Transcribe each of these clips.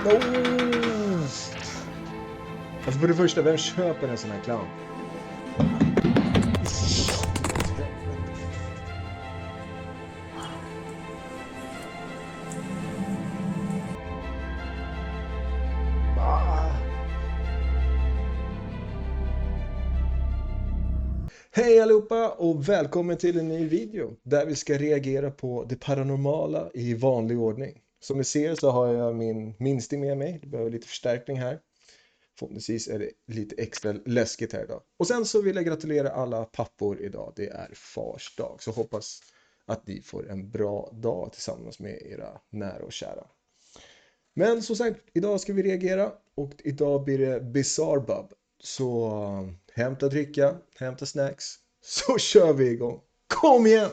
Oh! Alltså för det första, vem köper en sån här clown? Hej allihopa och välkommen till en ny video där vi ska reagera på det paranormala i vanlig ordning. Som ni ser så har jag min minsting med mig, det behöver lite förstärkning här. Förhoppningsvis är det lite extra läskigt här idag. Och sen så vill jag gratulera alla pappor idag, det är fars dag. Så hoppas att ni får en bra dag tillsammans med era nära och kära. Men som sagt, idag ska vi reagera och idag blir det Bizarre Bub. Så hämta dricka, hämta snacks, så kör vi igång. Kom igen!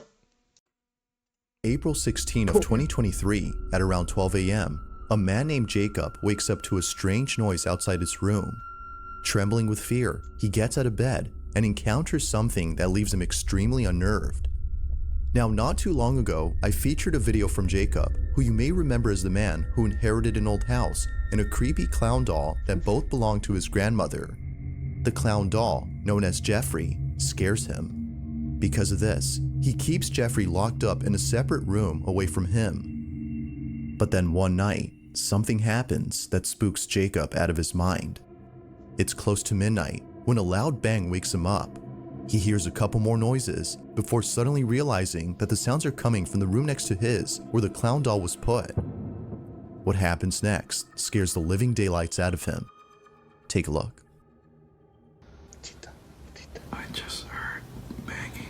April 16 of 2023, at around 12 a.m., a man named Jacob wakes up to a strange noise outside his room. Trembling with fear, he gets out of bed and encounters something that leaves him extremely unnerved. Now, not too long ago, I featured a video from Jacob, who you may remember as the man who inherited an old house and a creepy clown doll that both belonged to his grandmother. The clown doll, known as Jeffrey, scares him. Because of this, he keeps Jeffrey locked up in a separate room away from him. But then one night, something happens that spooks Jacob out of his mind. It's close to midnight when a loud bang wakes him up. He hears a couple more noises before suddenly realizing that the sounds are coming from the room next to his where the clown doll was put. What happens next scares the living daylights out of him. Take a look. I just heard banging.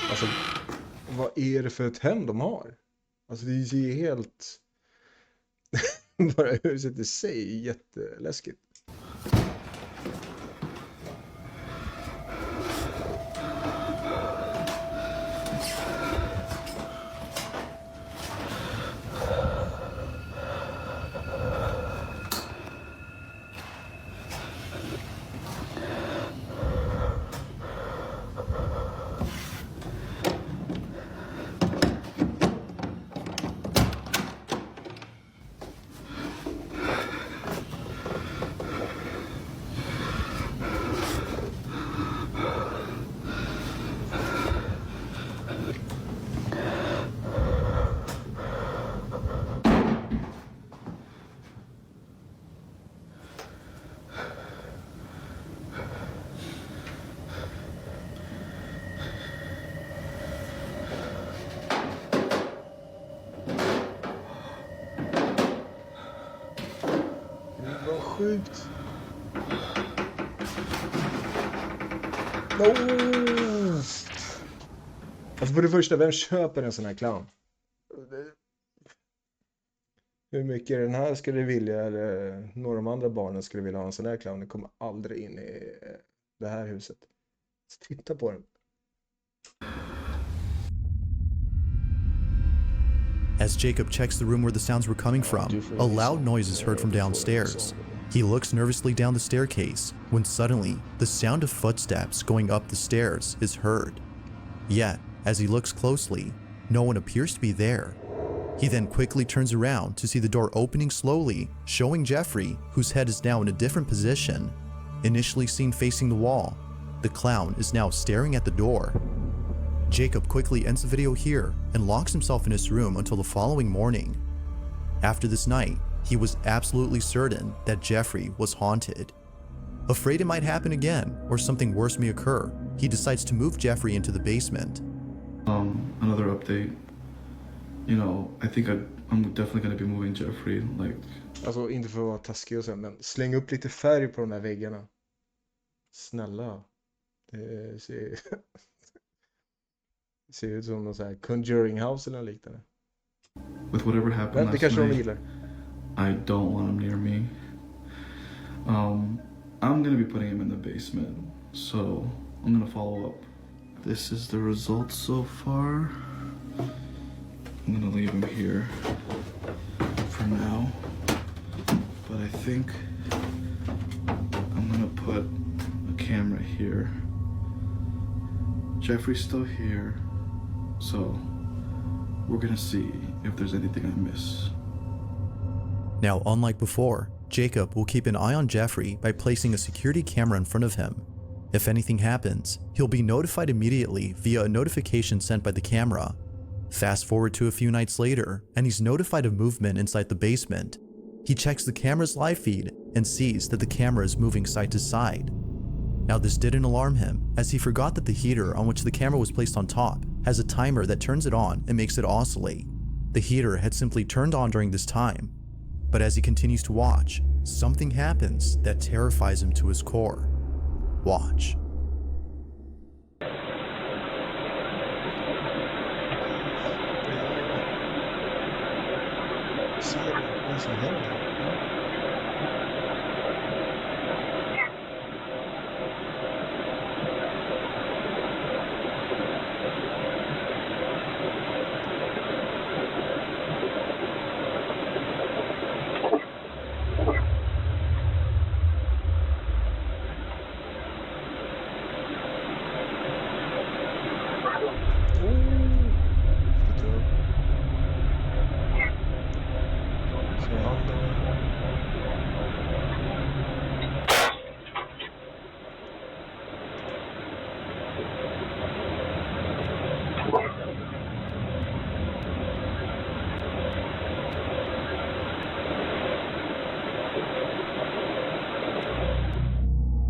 Alltså, vad är det för ett hem de har? Alltså det är ju helt... Bara huset i sig är jätteläskigt. Vad sjukt. Oh! Alltså för det första, vem köper en sån här clown? Hur mycket den här skulle vilja, eller några av de andra barnen skulle vilja ha en sån här clown? Det kommer aldrig in i det här huset. Så titta på den. As Jacob checks the room where the sounds were coming from, a loud noise is heard from downstairs. He looks nervously down the staircase when suddenly the sound of footsteps going up the stairs is heard. Yet, as he looks closely, no one appears to be there. He then quickly turns around to see the door opening slowly, showing Jeffrey, whose head is now in a different position. Initially seen facing the wall, the clown is now staring at the door. Jacob quickly ends the video here and locks himself in his room until the following morning. After this night, he was absolutely certain that Jeffrey was haunted. Afraid it might happen again or something worse may occur, he decides to move Jeffrey into the basement. Another update. You know, I think I'm definitely going to be moving Jeffrey. Like, alltså inte för att vara taskig och så, men släng upp lite färg på de här väggarna. Snälla. Det ser ut som någon sån här Conjuring House eller något liknande. With whatever happened Men det last kanske de night, gillar. I don't want him near me. I'm gonna be putting him in the basement, so I'm gonna follow up. This is the result so far. I'm gonna leave him here for now, but I think I'm gonna put a camera here. Jeffrey's still here, so we're gonna see if there's anything I miss. Now, unlike before, Jacob will keep an eye on Jeffrey by placing a security camera in front of him. If anything happens, he'll be notified immediately via a notification sent by the camera. Fast forward to a few nights later, and he's notified of movement inside the basement. He checks the camera's live feed and sees that the camera is moving side to side. Now, this didn't alarm him, as he forgot that the heater on which the camera was placed on top has a timer that turns it on and makes it oscillate. The heater had simply turned on during this time. But as he continues to watch, something happens that terrifies him to his core. Watch. Se vad som händer.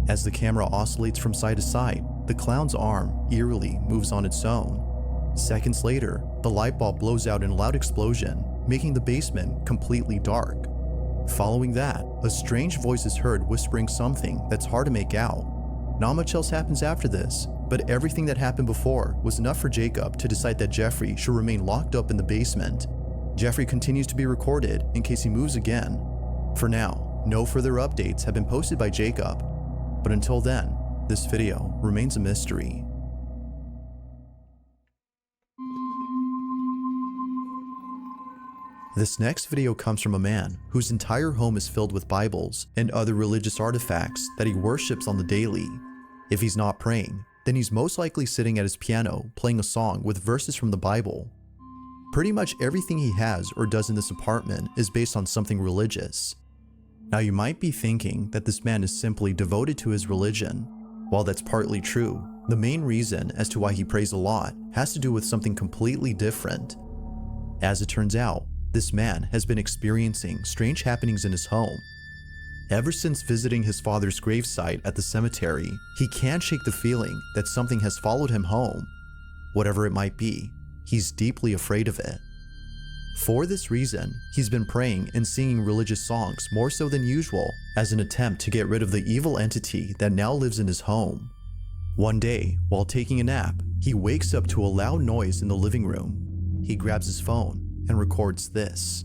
As the camera oscillates from side to side, the clown's arm eerily moves on its own. Seconds later, the light bulb blows out in a loud explosion, making the basement completely dark. Following that, a strange voice is heard whispering something that's hard to make out. Not much else happens after this, but everything that happened before was enough for Jacob to decide that Jeffrey should remain locked up in the basement. Jeffrey continues to be recorded in case he moves again. For now, no further updates have been posted by Jacob, but until then, this video remains a mystery. This next video comes from a man whose entire home is filled with Bibles and other religious artifacts that he worships on the daily. If he's not praying, then he's most likely sitting at his piano playing a song with verses from the Bible. Pretty much everything he has or does in this apartment is based on something religious. Now, you might be thinking that this man is simply devoted to his religion. While that's partly true, the main reason as to why he prays a lot has to do with something completely different. As it turns out, this man has been experiencing strange happenings in his home. Ever since visiting his father's gravesite at the cemetery, he can't shake the feeling that something has followed him home. Whatever it might be, he's deeply afraid of it. For this reason, he's been praying and singing religious songs more so than usual as an attempt to get rid of the evil entity that now lives in his home. One day, while taking a nap, he wakes up to a loud noise in the living room. He grabs his phone and records this.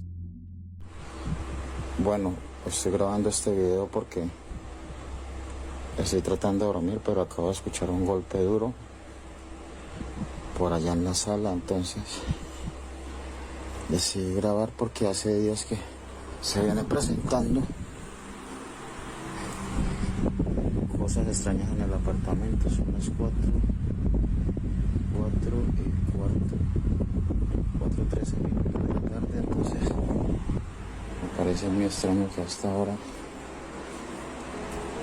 Bueno, estoy grabando este video porque estoy tratando de dormir, pero acabo de escuchar un golpe duro por allá en la sala, entonces decidí grabar porque hace días que se viene presentando cosas extrañas en el apartamento. Son las 4:13 minutos de la tarde, entonces me parece muy extraño que hasta ahora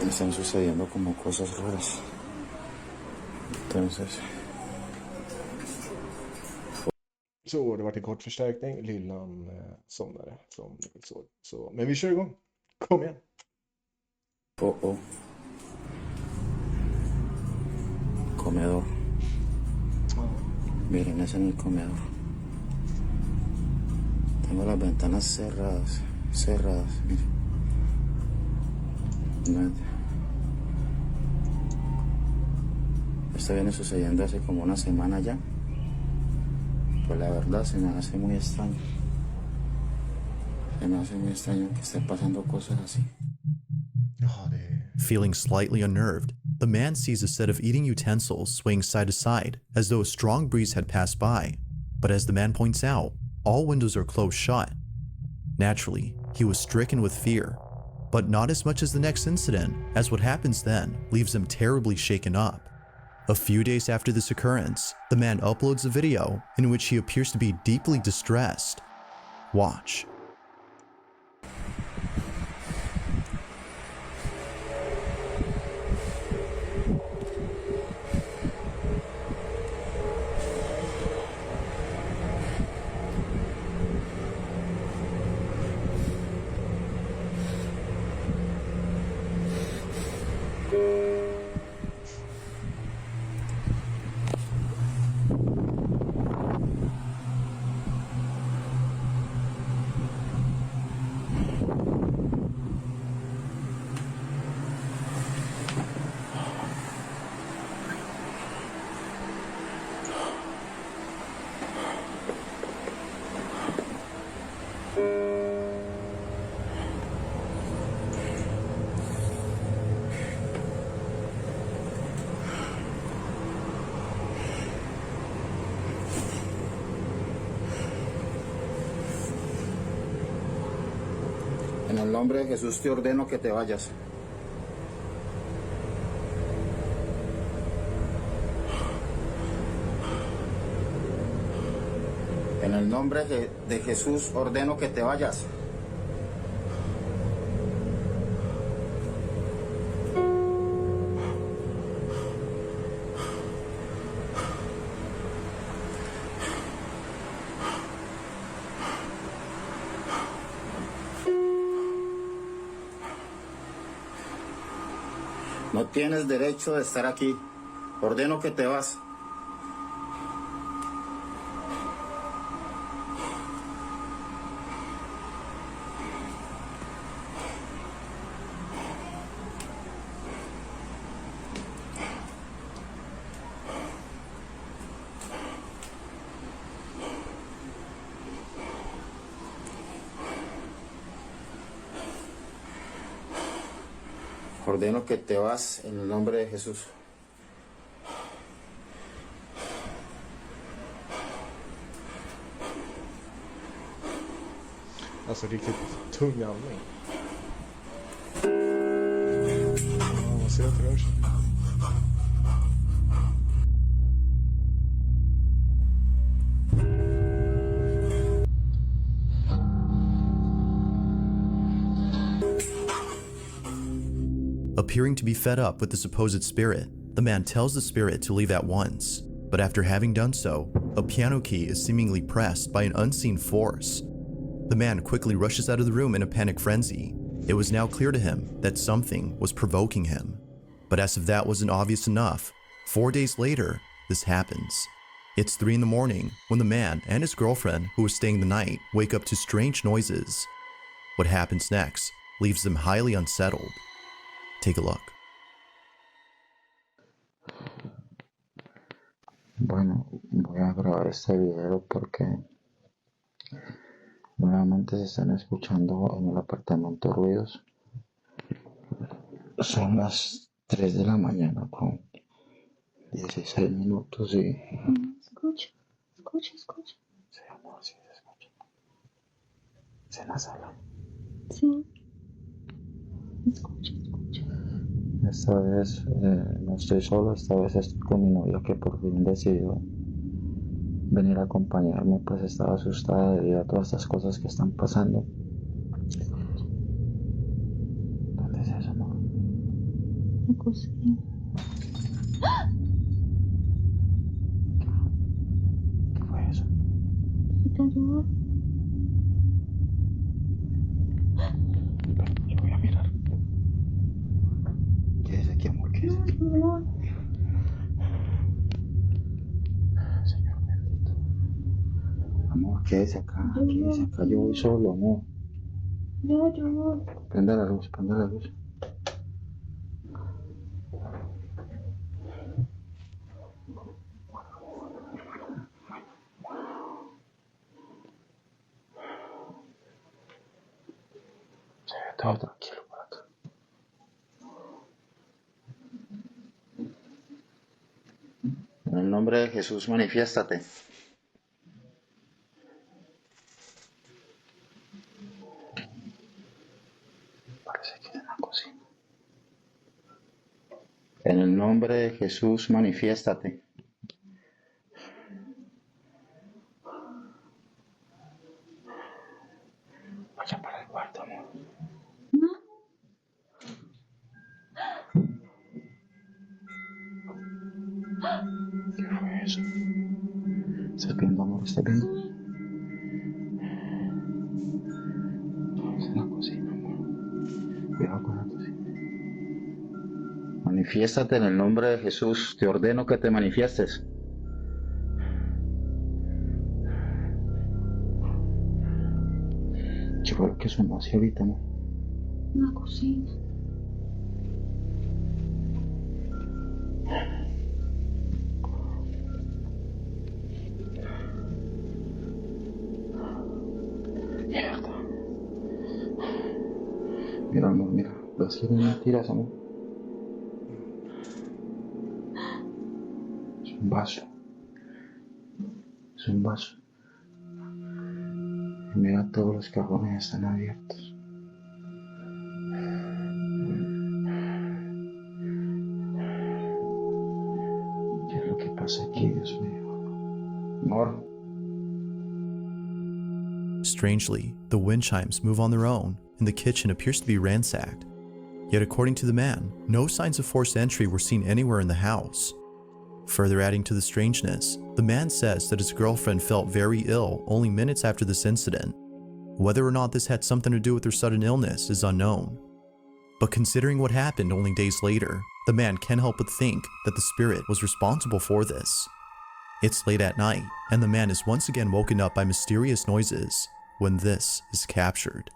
estén sucediendo como cosas raras. Entonces Så det var en kort förstärkning. Lillan somnade som ni såg. Så, men vi kör igång. Kom igen. Comedor. Miren, ese es mi comedor. Tengo las ventanas cerradas. Miren. esto viene sucediendo hace como una semana ya. Pues la verdad se me hace muy extraño. Se me hace muy extraño que estén pasando cosas así. Feeling slightly unnerved, the man sees a set of eating utensils swaying side to side as though a strong breeze had passed by. But as the man points out, all windows are closed shut. Naturally, he was stricken with fear, but not as much as the next incident, as what happens then leaves him terribly shaken up. A few days after this occurrence, the man uploads a video in which he appears to be deeply distressed. Watch. En el nombre de Jesús te ordeno que te vayas. En el nombre de Jesús ordeno que te vayas. No tienes derecho de estar aquí. Ordeno que te vas. Ordeno que te vas en el nombre de Jesús. Alltså riktigt tung andning. Ja, man ser att det rör sig. Appearing to be fed up with the supposed spirit, the man tells the spirit to leave at once. But after having done so, a piano key is seemingly pressed by an unseen force. The man quickly rushes out of the room in a panic frenzy. It was now clear to him that something was provoking him. But as if that wasn't obvious enough, 4 days later, this happens. It's 3 in the morning when the man and his girlfriend, who was staying the night, wake up to strange noises. What happens next leaves them highly unsettled. Take a look. Bueno, voy a grabar este video porque nuevamente se están escuchando en el apartamento ruidos. Son las 3 de la mañana con 16 minutos y... Escucha. Sí, amor, sí se escucha. ¿Es en la sala? Sí. Escucha. Esta vez no estoy solo, esta vez estoy con mi novia que por fin decidió venir a acompañarme, pues estaba asustada debido a todas estas cosas que están pasando. ¿Dónde es eso, amor? La cocina. ¿Qué fue eso? Se cayó. Yo voy a mirar. Quédese aquí, amor, quédese aquí. No. Señor bendito. Amor, quédese acá, yo voy solo, amor. No, yo voy. Prenda la luz. Déjalo tranquilo por acá. En el nombre de Jesús, manifiéstate. Parece que es en la cocina. En el nombre de Jesús, manifiéstate. Vaya para el cuarto, amor. ¿Qué fue eso? ¿Estás viendo, amor? ¿Estás viendo? Es en la cocina, amor. Cuidado con la cocina. Manifiéstate en el nombre de Jesús. Te ordeno que te manifiestes. ¿Qué fue lo que sonó así ahorita, amor? La cocina. Mierda. Mira, amor, mira. Las quieren mentiras, amor. Es un vaso. Es un vaso. Y mira, todos los cajones están abiertos. ¿Qué es lo que pasa aquí, Dios mío? Amor. Strangely, the wind chimes move on their own, and the kitchen appears to be ransacked. Yet according to the man, no signs of forced entry were seen anywhere in the house. Further adding to the strangeness, the man says that his girlfriend felt very ill only minutes after this incident. Whether or not this had something to do with her sudden illness is unknown. But considering what happened only days later, the man can't help but think that the spirit was responsible for this. It's late at night, and the man is once again woken up by mysterious noises when this is captured.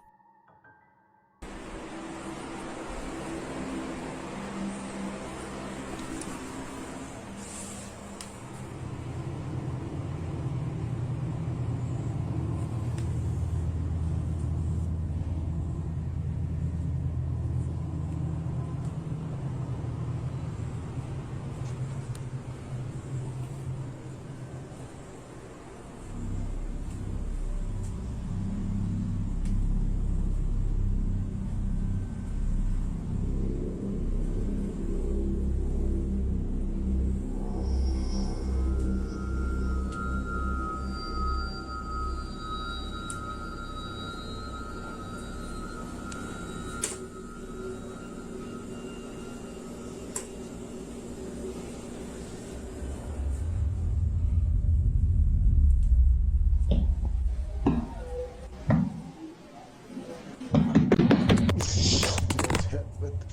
Helvete.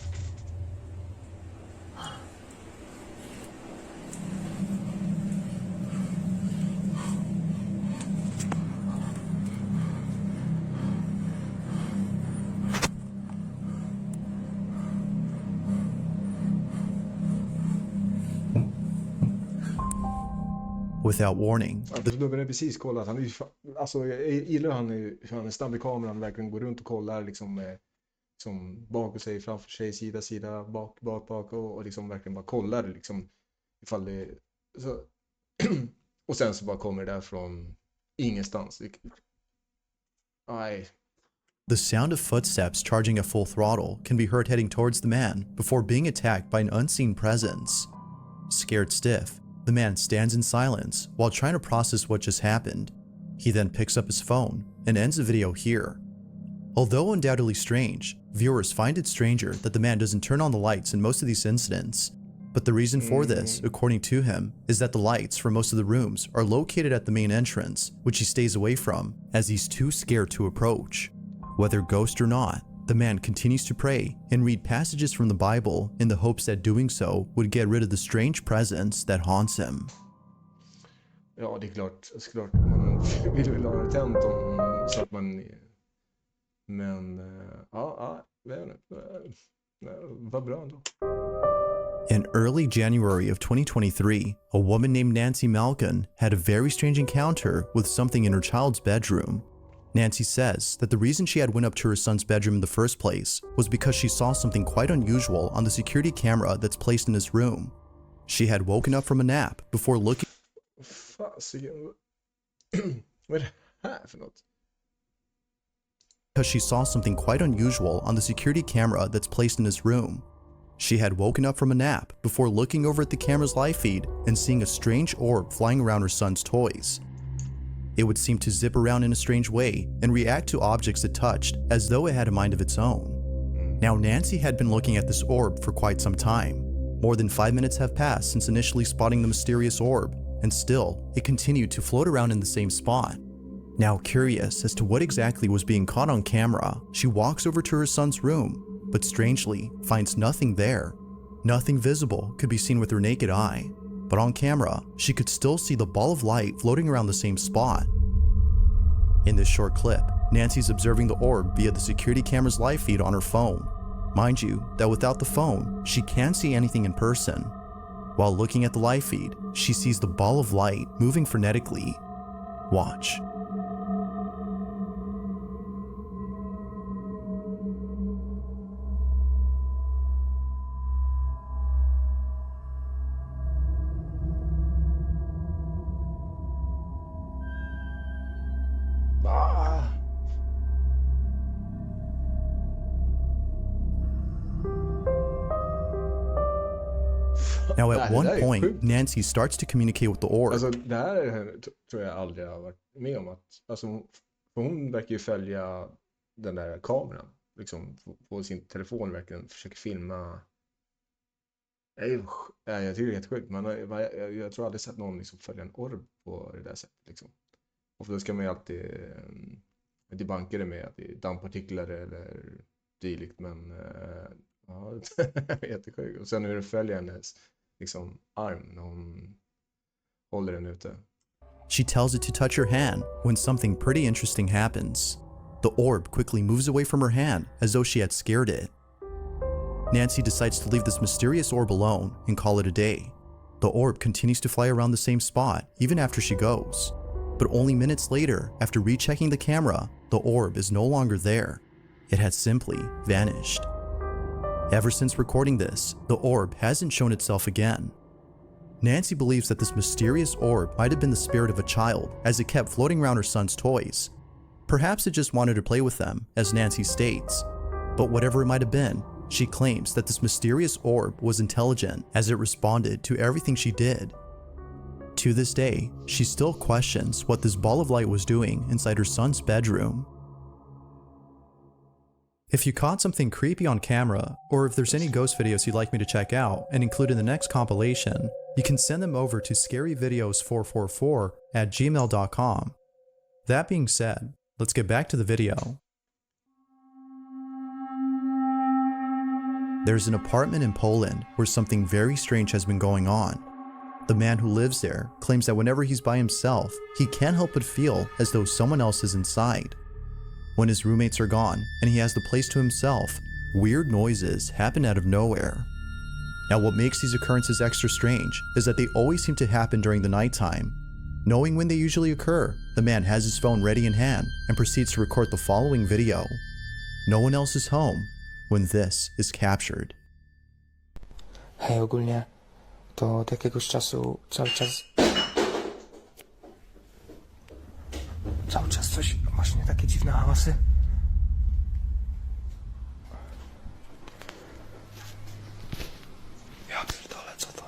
Without warning, Ja, snubben är precis kollat. Han är ju alltså, jag gillar hur han är snabb i kameran, verkligen går runt och kollar liksom som bakåt sig, framför sig, sida, bak och liksom verkligen bara kollar liksom ifall det så, och sen så bara kommer det där från ingenstans. Nej. the sound of footsteps charging at full throttle can be heard heading towards the man before being attacked by an unseen presence. Scared stiff, the man stands in silence while trying to process what just happened. He then picks up his phone and ends the video here. Although undoubtedly strange, viewers find it stranger that the man doesn't turn on the lights in most of these incidents. But the reason for this, according to him, is that the lights for most of the rooms are located at the main entrance, which he stays away from as he's too scared to approach. Whether ghost or not, the man continues to pray and read passages from the Bible in the hopes that doing so would get rid of the strange presence that haunts him. Ja, det är klart man vill väl ha det tänt om så att man men ja, vad bra ändå. In early January of 2023, a woman named Nancy Malkin had a very strange encounter with something in her child's bedroom. Nancy says that the reason she had went up to her son's bedroom in the first place was because she saw something quite unusual on the security camera that's placed in his room. She had woken up from a nap before looking Fasiken. Vad är det här för något? because she saw something quite unusual on the security camera that's placed in his room. She had woken up from a nap before looking over at the camera's live feed and seeing a strange orb flying around her son's toys. It would seem to zip around in a strange way and react to objects it touched as though it had a mind of its own. Now Nancy had been looking at this orb for quite some time. More than 5 minutes have passed since initially spotting the mysterious orb, and still, it continued to float around in the same spot. Now curious as to what exactly was being caught on camera, she walks over to her son's room, but strangely finds nothing there. Nothing visible could be seen with her naked eye, but on camera, she could still see the ball of light floating around the same spot. In this short clip, Nancy's observing the orb via the security camera's live feed on her phone. Mind you, that without the phone, she can't see anything in person. While looking at the live feed, she sees the ball of light moving frenetically. Watch. Ah. Now Det at här one är point, sjukt. Nancy starts to communicate with the orb. Alltså det här tror jag aldrig jag har varit med om att, alltså för hon verkar ju följa den där kameran liksom på sin telefon, verkligen försöker filma. Jag tycker det är helt sjukt, men jag tror aldrig sett någon liksom följa en orb på det där sättet liksom. Och då ska man ju alltid debunka det med att det är dammpartiklar eller dylikt, men ja, det är jättesjukt. Och sen hur det följer hennes liksom arm när hon håller den ute. She tells it to touch her hand when something pretty interesting happens. The orb quickly moves away from her hand as though she had scared it. Nancy decides to leave this mysterious orb alone and call it a day. The orb continues to fly around the same spot even after she goes. But only minutes later, after rechecking the camera, the orb is no longer there. It had simply vanished. Ever since recording this, the orb hasn't shown itself again. Nancy believes that this mysterious orb might have been the spirit of a child as it kept floating around her son's toys. Perhaps it just wanted to play with them, as Nancy states. But whatever it might have been, she claims that this mysterious orb was intelligent as it responded to everything she did. To this day, she still questions what this ball of light was doing inside her son's bedroom. If you caught something creepy on camera, or if there's any ghost videos you'd like me to check out and include in the next compilation, you can send them over to scaryvideos444@gmail.com. That being said, let's get back to the video. There's an apartment in Poland where something very strange has been going on. The man who lives there claims that whenever he's by himself, he can't help but feel as though someone else is inside. When his roommates are gone and he has the place to himself, weird noises happen out of nowhere. Now what makes these occurrences extra strange is that they always seem to happen during the nighttime. Knowing when they usually occur, the man has his phone ready in hand and proceeds to record the following video. No one else is home when this is captured. Hej, ogólnie to od jakiegoś czasu cały czas coś, właśnie takie dziwne hałasy. Ja pierdolę, co to?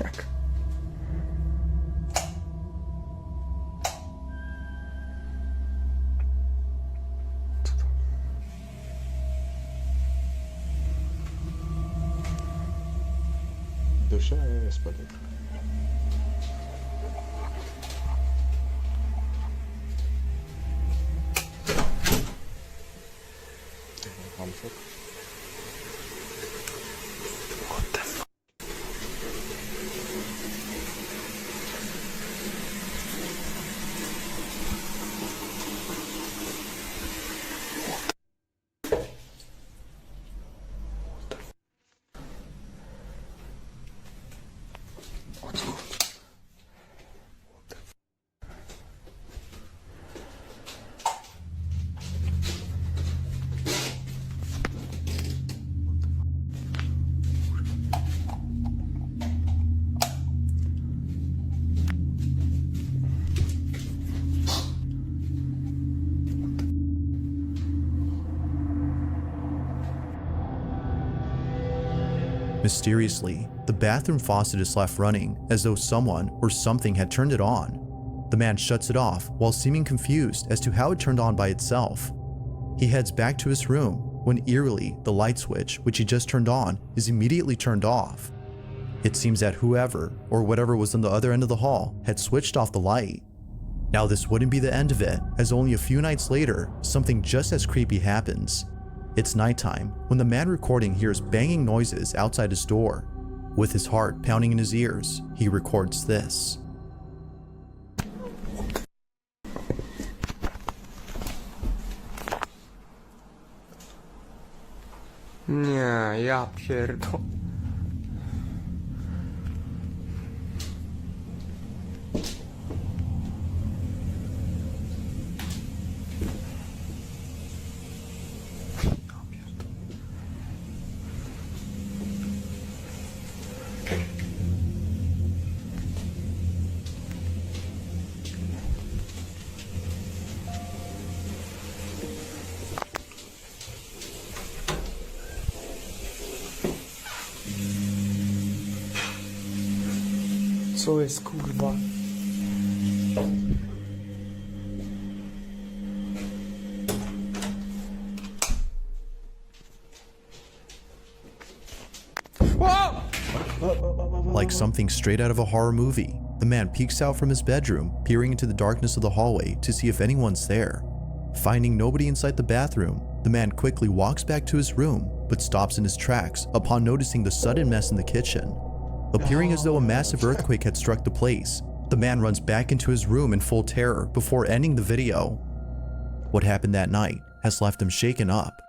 Jak? Co to? Duscha är spännande. Handfull. What the fuck? Mysteriously, the bathroom faucet is left running as though someone or something had turned it on. The man shuts it off while seeming confused as to how it turned on by itself. He heads back to his room when eerily the light switch, which he just turned on, is immediately turned off. It seems that whoever or whatever was on the other end of the hall had switched off the light. Now this wouldn't be the end of it, as only a few nights later, something just as creepy happens. It's nighttime when the man recording hears banging noises outside his door. With his heart pounding in his ears, he records this. Nie, ja pierdol... Co jest, kurwa? Like something straight out of a horror movie, the man peeks out from his bedroom, peering into the darkness of the hallway to see if anyone's there. Finding nobody inside the bathroom, the man quickly walks back to his room, but stops in his tracks upon noticing the sudden mess in the kitchen. Appearing as though a massive earthquake had struck the place, the man runs back into his room in full terror before ending the video. What happened that night has left him shaken up.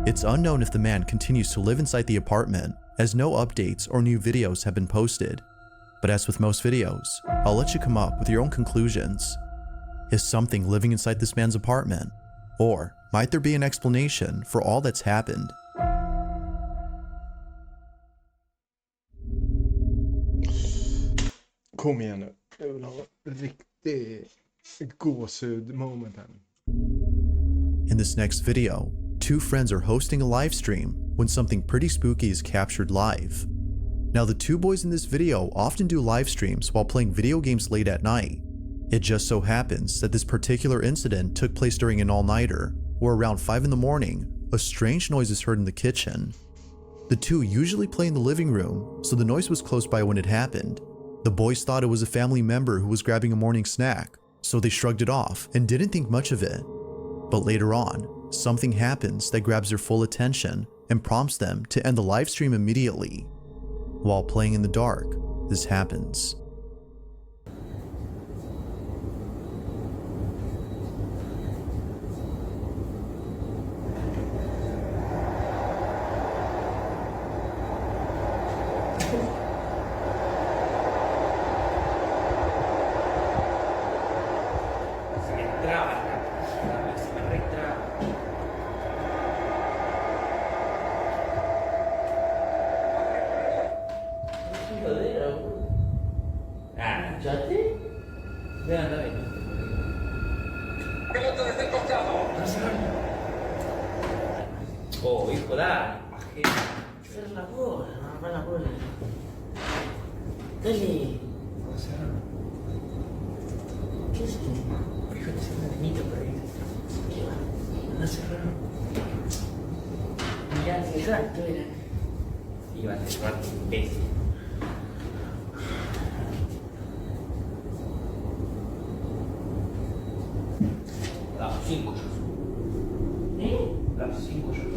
It's unknown if the man continues to live inside the apartment, as no updates or new videos have been posted. But as with most videos, I'll let you come up with your own conclusions. Is something living inside this man's apartment? Or might there be an explanation for all that's happened? Kom igen nu. Jag vill ha riktig gåshud moment här. In this next video, two friends are hosting a live stream when something pretty spooky is captured live. Now the two boys in this video often do live streams while playing video games late at night. It just so happens that this particular incident took place during an all-nighter, where around 5 in the morning, a strange noise is heard in the kitchen. The two usually play in the living room, so the noise was close by when it happened. The boys thought it was a family member who was grabbing a morning snack, so they shrugged it off and didn't think much of it. But later on, something happens that grabs their full attention and prompts them to end the live stream immediately. While playing in the dark, this happens. Oh, hijo, dale. Hacer la bola, no la bola. Dale. ¿Qué es esto? Fíjate, es una niñita por ahí. ¿Qué va? Anda a cerrar. Mirá, exacto, era. Iba a cerrar, imbécil. Las 5 ya son. Las 5 ya son.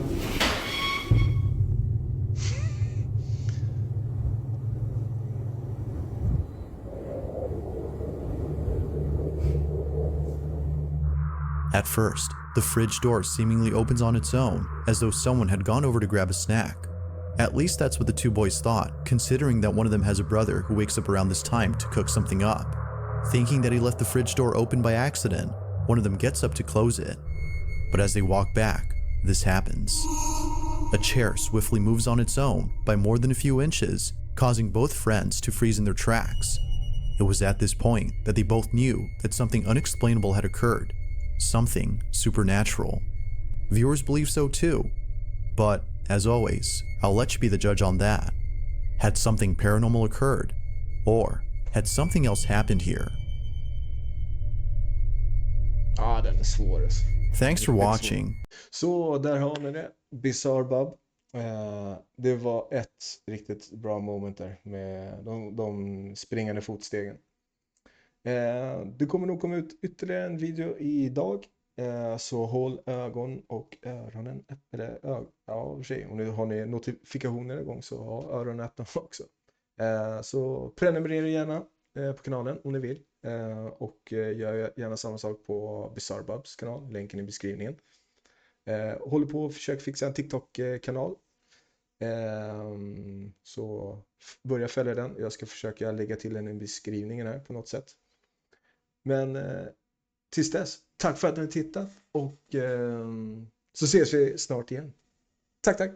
At first, the fridge door seemingly opens on its own, as though someone had gone over to grab a snack. At least that's what the two boys thought, considering that one of them has a brother who wakes up around this time to cook something up. Thinking that he left the fridge door open by accident, one of them gets up to close it. But as they walk back, this happens. A chair swiftly moves on its own by more than a few inches, causing both friends to freeze in their tracks. It was at this point that they both knew that something unexplainable had occurred. Something supernatural. Viewers believe so too. But, as always, I'll let you be the judge on that. Had something paranormal occurred? Or had something else happened here? Ja, den är svår alltså. Thanks for Riktigt watching. Så där har ni det. Bizarre Bub. Det var ett riktigt bra moment där med de springande fotstegen. Det kommer nog komma ut ytterligare en video idag. Så håll ögon och öronen öppna. Ja, för sig. Om nu har ni notifikationer igång så ha öronen öppna också. Så prenumerera gärna på kanalen om ni vill. Och gör gärna samma sak på Bizarre Bubs kanal. Länken i beskrivningen. Håller på att försöka fixa en TikTok-kanal. Så börja följa den. Jag ska försöka lägga till den i beskrivningen här på något sätt. Men tills dess, tack för att ni har tittat och så ses vi snart igen. Tack.